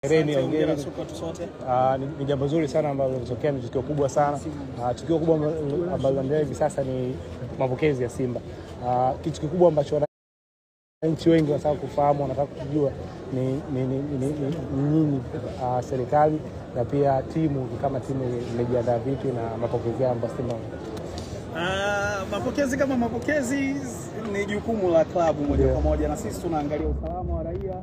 Hongera sote sote. Ni jambo zuri sana ambalo limetokea, ni tukio kubwa sana. Tukio kubwa ambalo ndio hivi sasa ni mapokezi ya Simba. Kitu kikubwa ambacho wananchi wengi wanataka kufahamu, wanataka kujua ni nini serikali na pia timu kama timu imejiandaa vipi na mapokezi ya Simba. Mapokezi kama mapokezi ni jukumu la klabu moja kwa moja, na sisi tunaangalia usalama wa raia,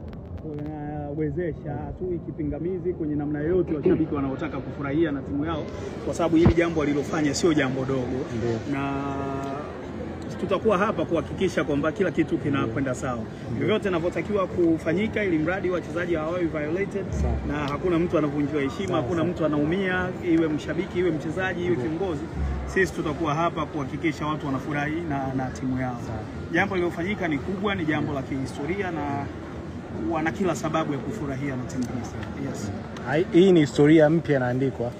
tunawezesha tu ikipingamizi kwenye namna yoyote washabiki wanaotaka kufurahia na timu yao, kwa sababu hili jambo alilofanya sio jambo dogo. Na tutakuwa hapa kuhakikisha kwamba kila kitu kinakwenda sawa. Vyovyote vinavyotakiwa kufanyika ili mradi wachezaji hawawi violated na hakuna mtu anavunjiwa heshima, hakuna mtu anaumia, iwe mshabiki, iwe mchezaji, iwe kiongozi. Sisi tutakuwa hapa kuhakikisha watu wanafurahi na timu yao. Jambo lililofanyika ni kubwa, ni jambo la kihistoria na wana kila sababu ya kufurahia na timu hii. Yes. Hii ni historia mpya inaandikwa.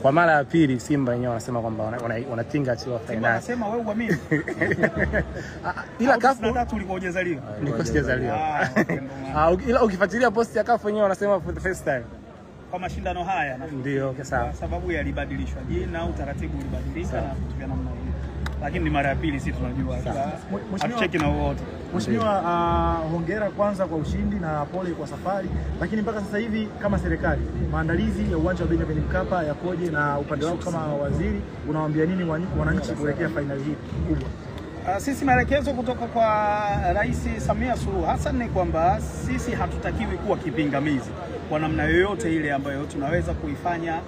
Kwa mara ya pili Simba wenyewe wanasema kwamba wanatinga hatua ya finali. Wanasema wewe uamini. Ila kafu tulipojazaliwa. Nilipojazaliwa. Ila ukifuatilia post ya kafu wenyewe wanasema for the first time kwa mashindano haya ndio sawa. Sababu yalibadilishwa jina, utaratibu ulibadilika na vitu vya namna hiyo. Lakini ni mara ya pili sisi tunajua. Hatucheki na wote. Mheshimiwa, hongera kwanza kwa ushindi na pole kwa safari. Lakini mpaka sasa hivi kama serikali, maandalizi ya uwanja wa Benjamin Mkapa yakoje, na upande wako kama waziri unawaambia nini wananchi kuelekea finali hii kubwa? Sisi maelekezo kutoka kwa Rais Samia Suluhu Hassan ni kwamba sisi hatutakiwi kuwa kipingamizi kwa namna yoyote ile ambayo tunaweza kuifanya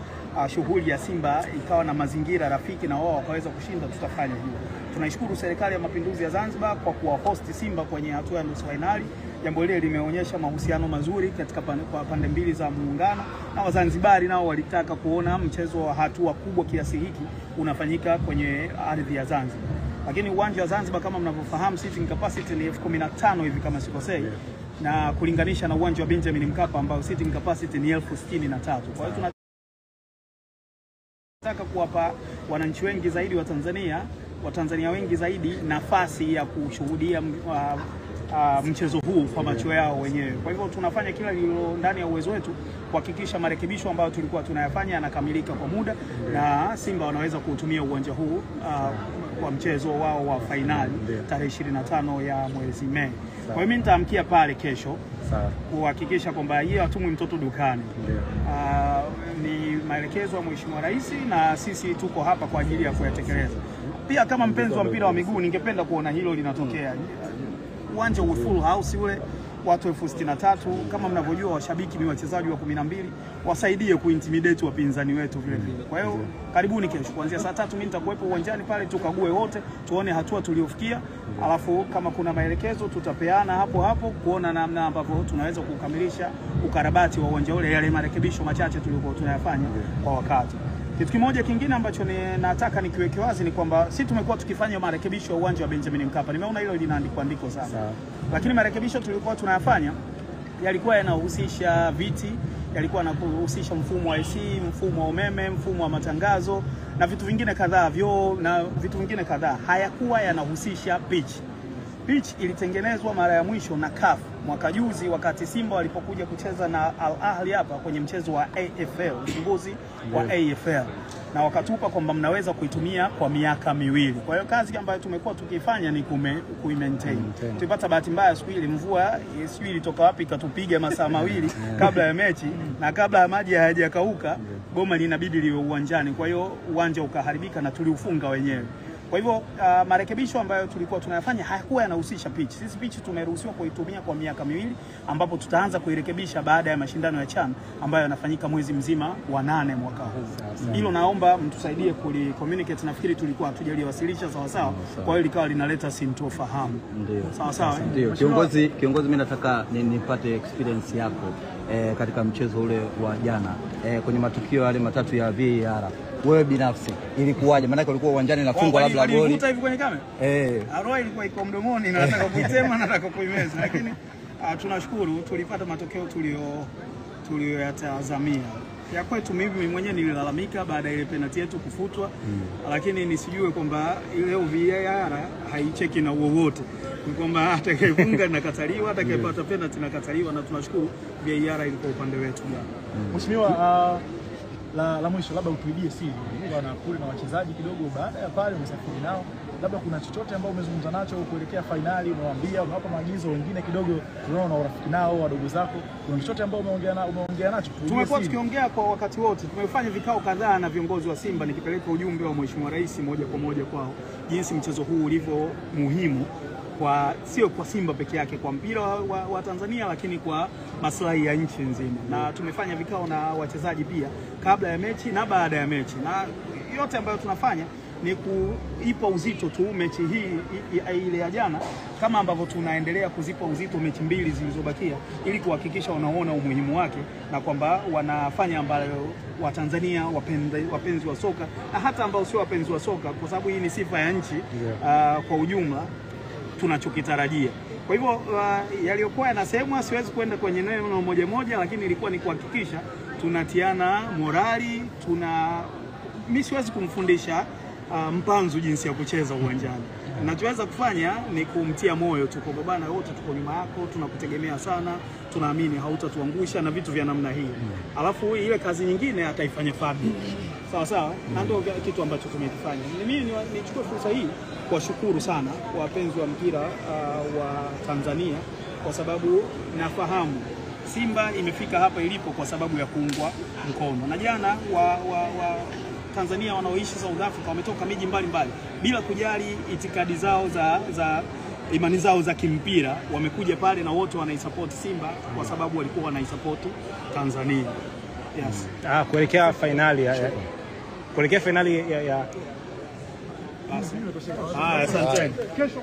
shughuli ya Simba ikawa na mazingira rafiki na wao wakaweza kushinda, tutafanya hivyo. Tunaishukuru Serikali ya Mapinduzi ya Zanzibar kwa kuwahost Simba kwenye hatua ya nusu finali. Jambo hili limeonyesha mahusiano mazuri katika pande mbili za muungano, na Wazanzibari nao walitaka kuona mchezo wa hatua kubwa kiasi hiki unafanyika kwenye ardhi ya Zanzibar. Lakini uwanja wa Zanzibar kama mnavyofahamu, sitting capacity ni 15,000 hivi kama sikosei, na kulinganisha na uwanja wa Benjamin Mkapa ambao sitting capacity ni 63,000. Kwa hiyo tunataka kuwapa wananchi wengi zaidi wa Tanzania wengi zaidi nafasi ya kushuhudia mchezo huu kwa macho yao wenyewe. Kwa hivyo tunafanya kila lililo ndani ya uwezo wetu kuhakikisha marekebisho ambayo tulikuwa tunayafanya yanakamilika kwa muda na Simba wanaweza kuutumia uwanja huu kwa mchezo wao wa finali tarehe 25 ya mwezi Mei. Kwa hiyo mimi nitaamkia pale kesho kuhakikisha kwamba yeye atumwe mtoto dukani. Ni maelekezo ya Mheshimiwa Rais na sisi tuko hapa kwa ajili ya kuyatekeleza. Pia kama mpenzi wa mpira wa miguu ningependa kuona hilo linatokea. Uwanja wa full house ule watu 63,000 kama mnavyojua, washabiki ni wachezaji wa 12, wasaidie kuintimidate wapinzani wetu vile vile. Kwa hiyo karibuni kesho kuanzia saa 3 mimi nitakuwepo uwanjani pale, tukague wote tuone hatua tuliofikia, alafu kama kuna maelekezo tutapeana hapo kuona namna ambavyo tunaweza kukamilisha ukarabati wa uwanja ule, yale marekebisho machache tuliokuwa tunayafanya kwa wakati. Kitu kimoja kingine ambacho nataka nikiweke wazi ni kwamba sisi tumekuwa tukifanya marekebisho ya uwanja wa Benjamin Mkapa. Nimeona hilo linaandikwa sana. Lakini marekebisho tulikuwa tunayafanya yalikuwa yanahusisha viti, yalikuwa yanahusisha mfumo wa AC, mfumo wa umeme, mfumo wa matangazo na vitu vingine kadhaa, na vitu vingine kadhaa. Hayakuwa yanahusisha pitch. Pitch ilitengenezwa mara ya mwisho na CAF mwaka juzi wakati Simba walipokuja kucheza na Al Ahly hapa kwenye mchezo wa AFL, ufunguzi wa AFL, na wakatupa kwamba mnaweza kuitumia kwa miaka 2. Kwa hiyo kazi ambayo tumekuwa tukifanya ni kuimaintain. Tulipata bahati mbaya siku ile, mvua sijui ilitoka wapi ikatupiga masaa 2 kabla ya mechi, na kabla ya maji hayajakauka goma linabidi liwe uwanjani. Kwa hiyo uwanja ukaharibika na tuliufunga wenyewe. Kwa hivyo marekebisho ambayo tulikuwa tunayafanya hayakuwa yanahusisha pitch. Sisi pitch tumeruhusiwa kuitumia kwa miaka 2, ambapo tutaanza kuirekebisha baada ya mashindano ya CHAN ambayo yanafanyika mwezi mzima wa 8 mwaka huu. Hilo naomba mtusaidie communicate, nafikiri tulikuwa hatujaliwasilisha sawa. Kwa hiyo likawa linaleta sintofahamu. Sawa. Ndio. Kiongozi mimi nataka nipate experience yako katika mchezo ule wa jana kwenye matukio yale matatu ya VAR. Wewe binafsi ilikuwaje? Maana ulikuwa uwanjani nafungwa labda goli. Alivuta hivi kwenye kamera? Roho ilikuwa iko mdomoni na nataka kuitema, nataka kuimeza, lakini tunashukuru tulipata matokeo tuliyoyatazamia. ya kwetu mimi mwenyewe nililalamika baada ya ile penalty yetu kufutwa, lakini nisijue kwamba leo VAR haicheki na wowote, ni kwamba atakayefunga nakataliwa, atakayepata penalty nakataliwa, na tunashukuru VAR ilikuwa upande wetu. Mheshimiwa, la mwisho labda utuibie siri bwana kule na wachezaji kidogo, baada ya pale umesafiri nao, labda kuna chochote ambao umezungumza nacho kuelekea fainali, unawaambia, unawapa maagizo wengine kidogo, tunaona urafiki nao wadogo zako, kuna chochote ambao umeongea nacho? Tumekuwa tukiongea kwa wakati wote, tumefanya vikao kadhaa na viongozi wa Simba nikipeleka ujumbe wa Mheshimiwa Rais moja kwa moja kwao, jinsi mchezo huu ulivyo muhimu kwa sio kwa Simba peke yake, kwa mpira wa Tanzania, lakini kwa maslahi ya nchi nzima. Na tumefanya vikao na wachezaji pia kabla ya mechi na baada ya mechi, na yote ambayo tunafanya ni kuipa uzito tu mechi hii ile ya jana, kama ambavyo tunaendelea kuzipa uzito mechi mbili zilizobakia, ili kuhakikisha wanaona umuhimu wake na kwamba wanafanya ambayo Watanzania wapenzi wa soka na hata ambao sio wapenzi wa soka, kwa sababu hii ni sifa ya nchi kwa ujumla, tunachokitarajia. Kwa hivyo yaliyokuwa yanasemwa siwezi kwenda kwenye neno moja, lakini ilikuwa ni kuhakikisha tunatiana morali. Mimi siwezi kumfundisha Mpanzu jinsi ya kucheza uwanjani. Ninachoweza kufanya ni kumtia moyo tu kwamba bana, wote tuko nyuma yako, tunakutegemea sana, tunaamini hautatuangusha na vitu vya namna hii. Alafu ile kazi nyingine ataifanya Fabi. Sawa, na ndio kitu ambacho tumekifanya. Mimi nichukue fursa hii kuwashukuru sana wapenzi wa mpira wa Tanzania, kwa sababu nafahamu Simba imefika hapa ilipo kwa sababu ya kuungwa mkono. Na jana wa Tanzania wanaoishi South Africa wametoka miji mbalimbali bila kujali itikadi zao za imani zao za kimpira, wamekuja pale na wote wanaisupport Simba kwa sababu walikuwa wanaisupport Tanzania. Yes. Kuelekea finali ya asante. Kesho